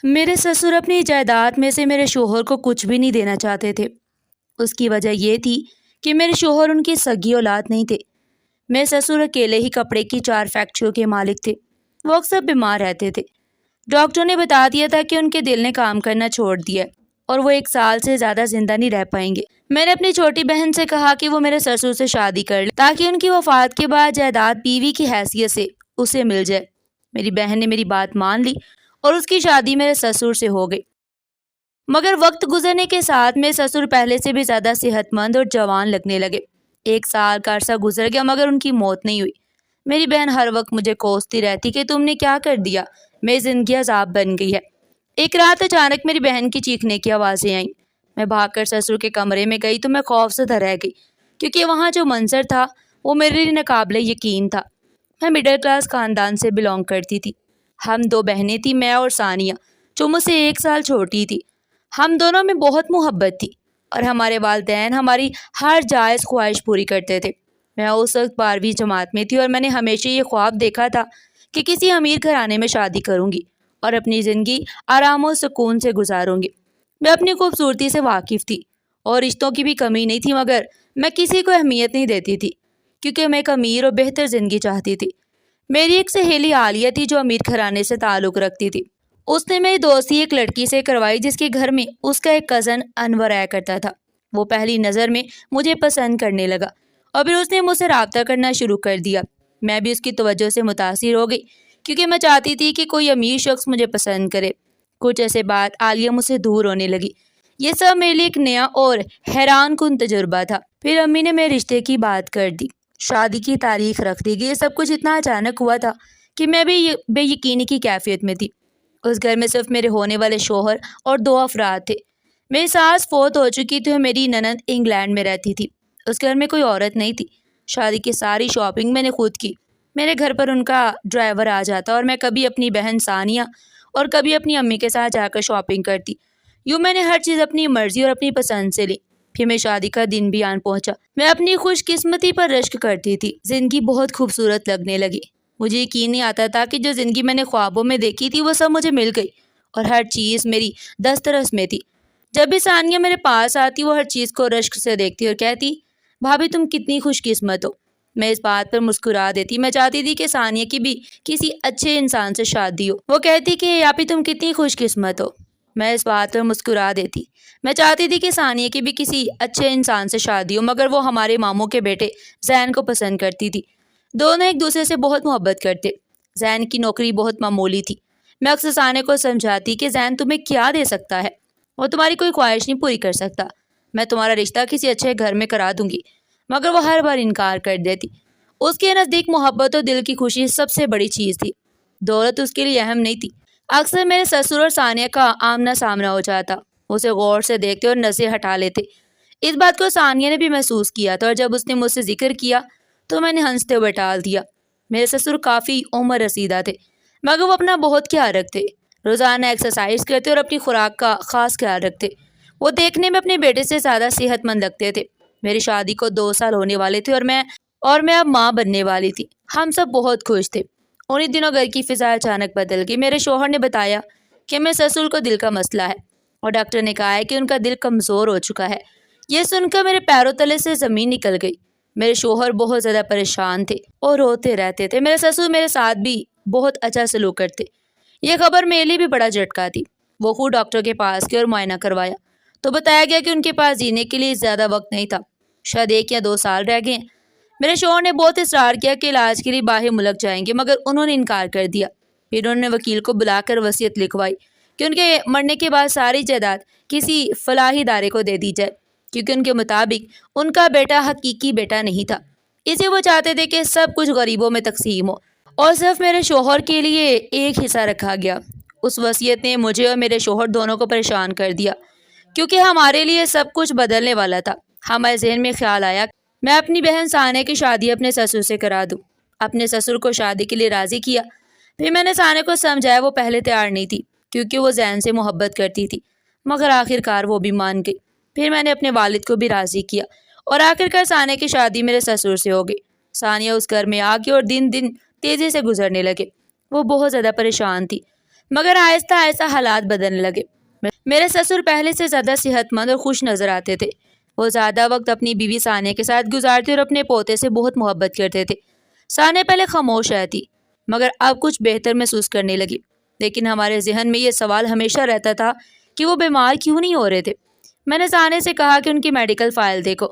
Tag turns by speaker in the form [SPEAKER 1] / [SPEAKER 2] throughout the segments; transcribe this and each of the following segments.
[SPEAKER 1] میرے سسر اپنی جائیداد میں سے میرے شوہر کو کچھ بھی نہیں دینا چاہتے تھے۔ اس کی وجہ یہ تھی کہ میرے شوہر ان کی سگی اولاد نہیں تھے۔ میرے سسر اکیلے ہی کپڑے کی 4 فیکٹریوں کے مالک تھے۔ وہ اکثر بیمار رہتے تھے۔ ڈاکٹر نے بتا دیا تھا کہ ان کے دل نے کام کرنا چھوڑ دیا ہے اور وہ 1 سال سے زیادہ زندہ نہیں رہ پائیں گے۔ میں نے اپنی چھوٹی بہن سے کہا کہ وہ میرے سسر سے شادی کر لے تاکہ ان کی وفات کے بعد جائیداد بیوی کی حیثیت سے اسے مل جائے۔ میری بہن نے میری بات مان لی اور اس کی شادی میرے سسر سے ہو گئی۔ مگر وقت گزرنے کے ساتھ میرے سسر پہلے سے بھی زیادہ صحت مند اور جوان لگنے لگے۔ 1 سال کا عرصہ گزر گیا مگر ان کی موت نہیں ہوئی۔ میری بہن ہر وقت مجھے کوستی رہتی کہ تم نے کیا کر دیا، میری زندگی عذاب بن گئی ہے۔ ایک رات اچانک میری بہن کی چیخنے کی آوازیں آئیں۔ میں بھاگ کر سسر کے کمرے میں گئی تو میں خوف زدہ رہ گئی کیونکہ وہاں جو منظر تھا وہ میرے لیے ناقابل یقین تھا۔ میں مڈل کلاس خاندان سے بلونگ کرتی تھی۔ ہم 2 بہنیں تھیں، میں اور ثانیہ جو مجھ سے 1 سال چھوٹی تھی۔ ہم دونوں میں بہت محبت تھی اور ہمارے والدین ہماری ہر جائز خواہش پوری کرتے تھے۔ میں اس وقت 12ویں جماعت میں تھی اور میں نے ہمیشہ یہ خواب دیکھا تھا کہ کسی امیر گھرانے میں شادی کروں گی اور اپنی زندگی آرام و سکون سے گزاروں گی۔ میں اپنی خوبصورتی سے واقف تھی اور رشتوں کی بھی کمی نہیں تھی مگر میں کسی کو اہمیت نہیں دیتی تھی کیونکہ میں ایک امیر اور بہتر زندگی چاہتی تھی۔ میری ایک سہیلی عالیہ تھی جو امیر گھرانے سے تعلق رکھتی تھی۔ اس نے میری دوستی ایک لڑکی سے کروائی جس کے گھر میں اس کا ایک کزن انور آیا کرتا تھا۔ وہ پہلی نظر میں مجھے پسند کرنے لگا اور پھر اس نے مجھ سے رابطہ کرنا شروع کر دیا۔ میں بھی اس کی توجہ سے متاثر ہو گئی کیونکہ میں چاہتی تھی کہ کوئی امیر شخص مجھے پسند کرے۔ کچھ عرصے بعد عالیہ مجھ سے دور ہونے لگی۔ یہ سب میرے لیے ایک نیا اور حیران کن تجربہ تھا۔ پھر امی نے میرے رشتے کی بات کر دی، شادی کی تاریخ رکھ دی گئی۔ یہ سب کچھ اتنا اچانک ہوا تھا کہ میں بھی بے یقینی کی کیفیت میں تھی۔ اس گھر میں صرف میرے ہونے والے شوہر اور 2 افراد تھے۔ میری ساس فوت ہو چکی تھی اور میری نند انگلینڈ میں رہتی تھی۔ اس گھر میں کوئی عورت نہیں تھی۔ شادی کی ساری شاپنگ میں نے خود کی۔ میرے گھر پر ان کا ڈرائیور آ جاتا اور میں کبھی اپنی بہن ثانیہ اور کبھی اپنی امی کے ساتھ جا کر شاپنگ کرتی۔ یوں میں نے ہر چیز اپنی مرضی اور اپنی پسند سے لی۔ پھر میری شادی کا دن بھی آن پہنچا۔ میں اپنی خوش قسمتی پر رشک کرتی تھی۔ زندگی بہت خوبصورت لگنے لگی۔ مجھے یقین نہیں آتا تھا کہ جو زندگی میں نے خوابوں میں دیکھی تھی وہ سب مجھے مل گئی اور ہر چیز میری دسترس میں تھی۔ جب بھی ثانیہ میرے پاس آتی وہ ہر چیز کو رشک سے دیکھتی اور کہتی، بھابھی تم کتنی خوش قسمت ہو۔ میں اس بات پر مسکرا دیتی۔ میں چاہتی تھی کہ ثانیہ کی بھی کسی اچھے انسان سے شادی ہو۔ وہ کہتی کہ آپی تم کتنی خوش قسمت ہو۔ میں اس بات پر مسکرا دیتی۔ میں چاہتی تھی کہ ثانیہ کی بھی کسی اچھے انسان سے شادی ہو مگر وہ ہمارے ماموں کے بیٹے زین کو پسند کرتی تھی۔ دونوں ایک دوسرے سے بہت محبت کرتے۔ زین کی نوکری بہت معمولی تھی۔ میں اکثر ثانیہ کو سمجھاتی کہ زین تمہیں کیا دے سکتا ہے، وہ تمہاری کوئی خواہش نہیں پوری کر سکتا۔ میں تمہارا رشتہ کسی اچھے گھر میں کرا دوں گی مگر وہ ہر بار انکار کر دیتی۔ اس کے نزدیک محبت اور دل کی خوشی سب سے بڑی چیز تھی، دولت اس کے لیے اہم نہیں تھی۔ اکثر میرے سسر اور ثانیہ کا آمنا سامنا ہو جاتا، اسے غور سے دیکھتے اور نظریں ہٹا لیتے۔ اس بات کو ثانیہ نے بھی محسوس کیا تھا اور جب اس نے مجھ سے ذکر کیا تو میں نے ہنستے ہوئے ٹال دیا۔ میرے سسر کافی عمر رسیدہ تھے مگر وہ اپنا بہت خیال رکھتے، روزانہ ایکسرسائز کرتے اور اپنی خوراک کا خاص خیال رکھتے۔ وہ دیکھنے میں اپنے بیٹے سے زیادہ صحت مند لگتے تھے۔ میری شادی کو 2 سال ہونے والے تھے اور میں اب ماں بننے والی تھی۔ ہم سب بہت خوش تھے۔ انہی دنوں گھر کی فضا اچانک بدل گئی۔ میرے شوہر نے بتایا کہ میرے سسر کو دل کا مسئلہ ہے اور ڈاکٹر نے کہا ہے کہ ان کا دل کمزور ہو چکا ہے۔ یہ سن کر میرے پیروں تلے سے زمین نکل گئی۔ میرے شوہر بہت زیادہ پریشان تھے اور روتے رہتے تھے۔ میرے سسر میرے ساتھ بھی بہت اچھا سلوک کرتے۔ یہ خبر میرے لیے بھی بڑا جھٹکا تھی۔ وہ خود ڈاکٹر کے پاس گئے اور معائنہ کروایا تو بتایا گیا کہ ان کے پاس جینے کے لیے زیادہ وقت نہیں تھا، شاید 1 یا 2 سال رہ گئے۔ میرے شوہر نے بہت اصرار کیا کہ علاج کے لیے باہر ملک جائیں گے مگر انہوں نے انکار کر دیا۔ پھر انہوں نے وکیل کو بلا کر وصیت لکھوائی کہ ان کے مرنے کے بعد ساری جائیداد کسی فلاحی ادارے کو دے دی جائے کیونکہ ان کے مطابق ان کا بیٹا حقیقی بیٹا نہیں تھا، اسے وہ چاہتے تھے کہ سب کچھ غریبوں میں تقسیم ہو اور صرف میرے شوہر کے لیے ایک حصہ رکھا گیا۔ اس وصیت نے مجھے اور میرے شوہر دونوں کو پریشان کر دیا کیونکہ ہمارے لیے سب کچھ بدلنے والا تھا۔ ہمارے ذہن میں خیال آیا میں اپنی بہن ثانیہ کی شادی اپنے سسر سے کرا دوں۔ اپنے سسر کو شادی کے لیے راضی کیا۔ پھر میں نے ثانیہ کو سمجھایا، وہ پہلے تیار نہیں تھی کیونکہ وہ زین سے محبت کرتی تھی مگر آخر کار وہ بھی مان گئی۔ پھر میں نے اپنے والد کو بھی راضی کیا اور آخر کار ثانیہ کی شادی میرے سسر سے ہو گئی۔ ثانیہ اس گھر میں آ گئی اور دن تیزی سے گزرنے لگے۔ وہ بہت زیادہ پریشان تھی مگر آہستہ آہستہ حالات بدلنے لگے۔ میرے سسر پہلے سے زیادہ صحت مند اور خوش نظر آتے تھے۔ وہ زیادہ وقت اپنی بیوی ثانیہ کے ساتھ گزارتے اور اپنے پوتے سے بہت محبت کرتے تھے۔ ثانیہ پہلے خاموش رہتی مگر اب کچھ بہتر محسوس کرنے لگی، لیکن ہمارے ذہن میں یہ سوال ہمیشہ رہتا تھا کہ وہ بیمار کیوں نہیں ہو رہے تھے۔ میں نے ثانیہ سے کہا کہ ان کی میڈیکل فائل دیکھو۔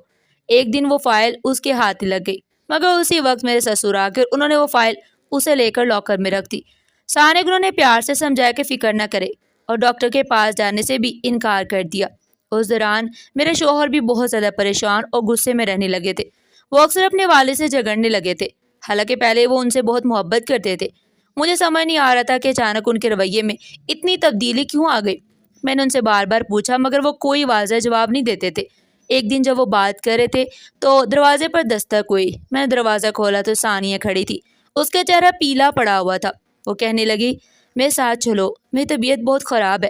[SPEAKER 1] ایک دن وہ فائل اس کے ہاتھ لگ گئی، مگر اسی وقت میرے سسر آ کر انہوں نے وہ فائل اسے لے کر لاکر میں رکھ دی۔ ثانیہ کو انہوں نے پیار سے سمجھایا کہ فکر نہ کرے اور ڈاکٹر کے پاس جانے سے بھی انکار کر دیا۔ اس دوران میرے شوہر بھی بہت زیادہ پریشان اور غصے میں رہنے لگے تھے۔ وہ اکثر اپنے والد سے جھگڑنے لگے تھے، حالانکہ پہلے وہ ان سے بہت محبت کرتے تھے۔ مجھے سمجھ نہیں آ رہا تھا کہ اچانک ان کے رویے میں اتنی تبدیلی کیوں آ گئی۔ میں نے ان سے بار بار پوچھا مگر وہ کوئی واضح جواب نہیں دیتے تھے۔ ایک دن جب وہ بات کر رہے تھے تو دروازے پر دستک ہوئی۔ میں نے دروازہ کھولا تو ثانیہ کھڑی تھی۔ اس کا چہرہ پیلا پڑا ہوا تھا۔ وہ کہنے لگی، میرے ساتھ چلو، میری طبیعت بہت خراب ہے۔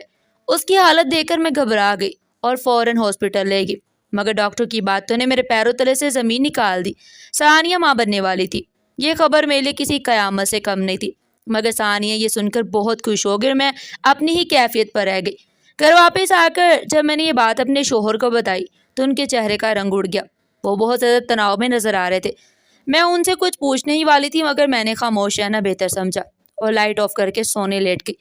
[SPEAKER 1] اس کی حالت دیکھ کر میں گھبرا گئی اور فوراً ہاسپٹل لے گئی، مگر ڈاکٹر کی باتوں نے میرے پیروں تلے سے زمین نکال دی۔ ثانیہ ماں بننے والی تھی۔ یہ خبر میرے لیے کسی قیامت سے کم نہیں تھی، مگر ثانیہ یہ سن کر بہت خوش ہو گئی اور میں اپنی ہی کیفیت پر رہ گئی۔ گھر واپس آ کر جب میں نے یہ بات اپنے شوہر کو بتائی تو ان کے چہرے کا رنگ اڑ گیا۔ وہ بہت زیادہ تناؤ میں نظر آ رہے تھے۔ میں ان سے کچھ پوچھنے ہی والی تھی مگر میں نے خاموش رہنا بہتر سمجھا اور لائٹ آف کر کے سونے لیٹ گئی۔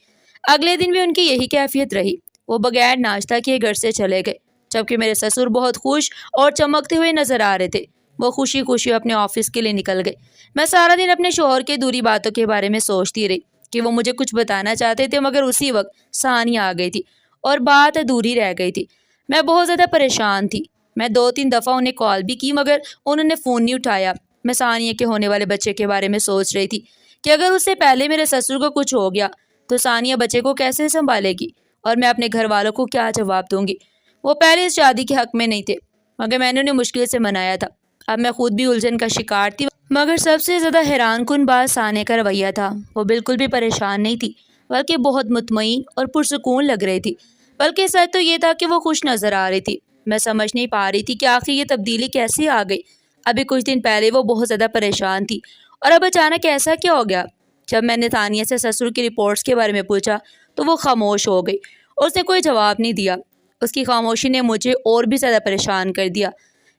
[SPEAKER 1] اگلے دن بھی ان کی یہی کیفیت رہی۔ وہ بغیر ناشتہ کیے گھر سے چلے گئے، جبکہ میرے سسر بہت خوش اور چمکتے ہوئے نظر آ رہے تھے۔ وہ خوشی خوشی اپنے آفس کے لیے نکل گئے۔ میں سارا دن اپنے شوہر کے دوری باتوں کے بارے میں سوچتی رہی کہ وہ مجھے کچھ بتانا چاہتے تھے، مگر اسی وقت ثانیہ آ گئی تھی اور بات ادھوری رہ گئی تھی۔ میں بہت زیادہ پریشان تھی۔ میں 2-3 دفعہ انہیں کال بھی کی مگر انہوں نے فون نہیں اٹھایا۔ میں ثانیہ کے ہونے والے بچے کے بارے میں سوچ رہی تھی کہ اگر اس سے پہلے میرے سسر کو کچھ ہو گیا تو ثانیہ بچے کو کیسے سنبھالے گی اور میں اپنے گھر والوں کو کیا جواب دوں گی۔ وہ پہلے اس شادی کے حق میں نہیں تھے مگر میں نے انہیں مشکل سے منایا تھا۔ اب میں خود بھی الجھن کا شکار تھی، مگر سب سے زیادہ حیران کن بات ثانیہ کا رویہ تھا۔ وہ بالکل بھی پریشان نہیں تھی بلکہ بہت مطمئن اور پرسکون لگ رہی تھی۔ بلکہ سچ تو یہ تھا کہ وہ خوش نظر آ رہی تھی۔ میں سمجھ نہیں پا رہی تھی کہ آخر یہ تبدیلی کیسے آ گئی۔ ابھی کچھ دن پہلے وہ بہت زیادہ پریشان تھی اور اب اچانک ایسا کیا ہو گیا؟ جب میں نے ثانیہ سے سسر کی رپورٹس کے بارے میں پوچھا تو وہ خاموش ہو گئی اور اس نے کوئی جواب نہیں دیا۔ اس کی خاموشی نے مجھے اور بھی زیادہ پریشان کر دیا۔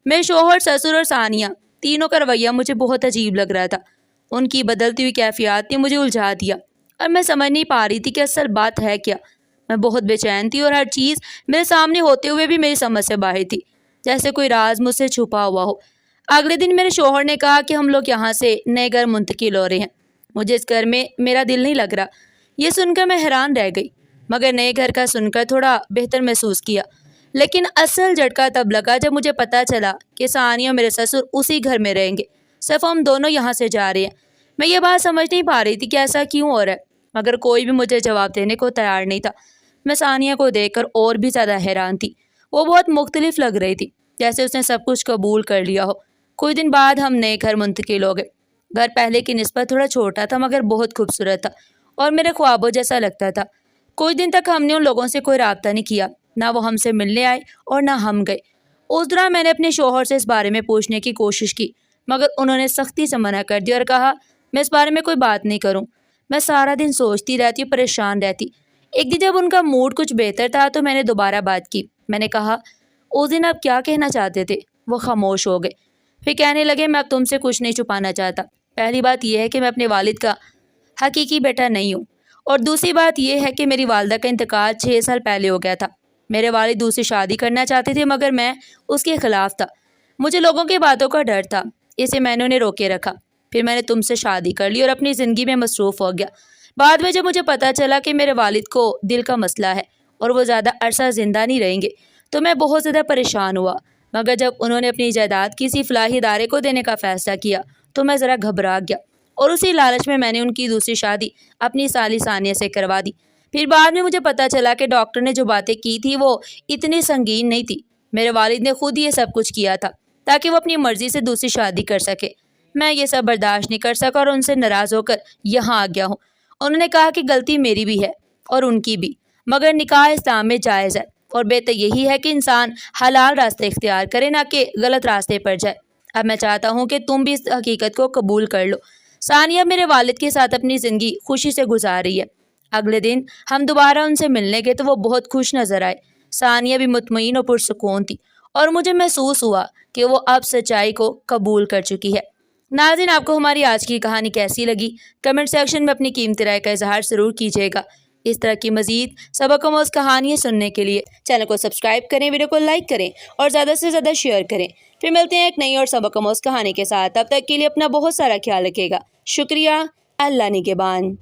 [SPEAKER 1] میرے شوہر، سسر اور ثانیہ تینوں کا رویہ مجھے بہت عجیب لگ رہا تھا۔ ان کی بدلتی ہوئی کیفیات نے مجھے الجھا دیا اور میں سمجھ نہیں پا رہی تھی کہ اصل بات ہے کیا۔ میں بہت بے چین تھی اور ہر چیز میرے سامنے ہوتے ہوئے بھی میری سمجھ سے باہر تھی، جیسے کوئی راز مجھ سے چھپا ہوا ہو۔ اگلے دن میرے شوہر نے کہا کہ ہم لوگ یہاں سے نئے گھر منتقل ہو رہے ہیں۔ مجھے اس گھر میں میرا دل نہیں لگ رہا۔ یہ سن کر میں حیران رہ گئی، مگر نئے گھر کا سن کر تھوڑا بہتر محسوس کیا۔ لیکن اصل جھٹکا تب لگا جب مجھے پتہ چلا کہ ثانیہ اور میرے سسر اسی گھر میں رہیں گے، صرف ہم دونوں یہاں سے جا رہے ہیں۔ میں یہ بات سمجھ نہیں پا رہی تھی کہ ایسا کیوں ہو رہا ہے، مگر کوئی بھی مجھے جواب دینے کو تیار نہیں تھا۔ میں ثانیہ کو دیکھ کر اور بھی زیادہ حیران تھی۔ وہ بہت مختلف لگ رہی تھی، جیسے اس نے سب کچھ قبول کر لیا ہو۔ کچھ دن بعد ہم نئے گھر منتقل ہو گئے۔ گھر پہلے کی نسبت تھوڑا چھوٹا تھا مگر بہت خوبصورت تھا اور میرے خوابوں جیسا لگتا تھا۔ کچھ دن تک ہم نے ان لوگوں سے کوئی رابطہ نہیں کیا، نہ وہ ہم سے ملنے آئے اور نہ ہم گئے۔ اس دوران میں نے اپنے شوہر سے اس بارے میں پوچھنے کی کوشش کی مگر انہوں نے سختی سے منع کر دیا اور کہا میں اس بارے میں کوئی بات نہیں کروں۔ میں سارا دن سوچتی رہتی اور پریشان رہتی۔ ایک دن جب ان کا موڈ کچھ بہتر تھا تو میں نے دوبارہ بات کی۔ میں نے کہا اس دن آپ کیا کہنا چاہتے تھے؟ وہ خاموش ہو گئے، پھر کہنے لگے میں اب تم سے کچھ نہیں چھپانا چاہتا۔ پہلی بات یہ ہے کہ میں اپنے والد کا حقیقی بیٹا نہیں ہوں، اور دوسری بات یہ ہے کہ میری والدہ کا انتقال 6 سال پہلے ہو گیا تھا۔ میرے والد دوسری شادی کرنا چاہتے تھے مگر میں اس کے خلاف تھا۔ مجھے لوگوں کی باتوں کا ڈر تھا، اسے میں نے انہیں روکے رکھا۔ پھر میں نے تم سے شادی کر لی اور اپنی زندگی میں مصروف ہو گیا۔ بعد میں جب مجھے پتہ چلا کہ میرے والد کو دل کا مسئلہ ہے اور وہ زیادہ عرصہ زندہ نہیں رہیں گے تو میں بہت زیادہ پریشان ہوا، مگر جب انہوں نے اپنی جائیداد کسی فلاحی ادارے کو دینے کا فیصلہ کیا تو میں ذرا گھبرا گیا اور اسی لالچ میں نے ان کی دوسری شادی اپنی سالی ثانیہ سے کروا دی۔ پھر بعد میں مجھے پتہ چلا کہ ڈاکٹر نے جو باتیں کی تھی وہ اتنی سنگین نہیں تھی۔ میرے والد نے خود یہ سب کچھ کیا تھا تاکہ وہ اپنی مرضی سے دوسری شادی کر سکے۔ میں یہ سب برداشت نہیں کر سکا اور ان سے ناراض ہو کر یہاں آ گیا ہوں۔ انہوں نے کہا کہ غلطی میری بھی ہے اور ان کی بھی، مگر نکاح اسلام میں جائز ہے اور بہتر یہی ہے کہ انسان حلال راستے اختیار کرے نہ کہ غلط راستے پر جائے۔ اب میں چاہتا ہوں کہ تم بھی اس حقیقت کو قبول کر لو۔ ثانیہ میرے والد کے ساتھ اپنی زندگی خوشی سے گزار رہی ہے۔ اگلے دن ہم دوبارہ ان سے ملنے گئے تو وہ بہت خوش نظر آئے۔ ثانیہ بھی مطمئن اور پرسکون تھی اور مجھے محسوس ہوا کہ وہ اب سچائی کو قبول کر چکی ہے۔ ناظرین، آپ کو ہماری آج کی کہانی کیسی لگی؟ کمنٹ سیکشن میں اپنی قیمتی رائے کا اظہار ضرور کیجیے گا۔ اس طرح کی مزید سبق آموز کہانیاں سننے کے لیے چینل کو سبسکرائب کریں، ویڈیو کو لائک کریں اور زیادہ سے زیادہ شیئر کریں۔ پھر ملتے ہیں ایک نئی اور سبق آموز کہانی کے ساتھ۔ تب تک کے لیے اپنا بہت سارا خیال رکھیے گا۔ شکریہ۔ اللہ نگہبان۔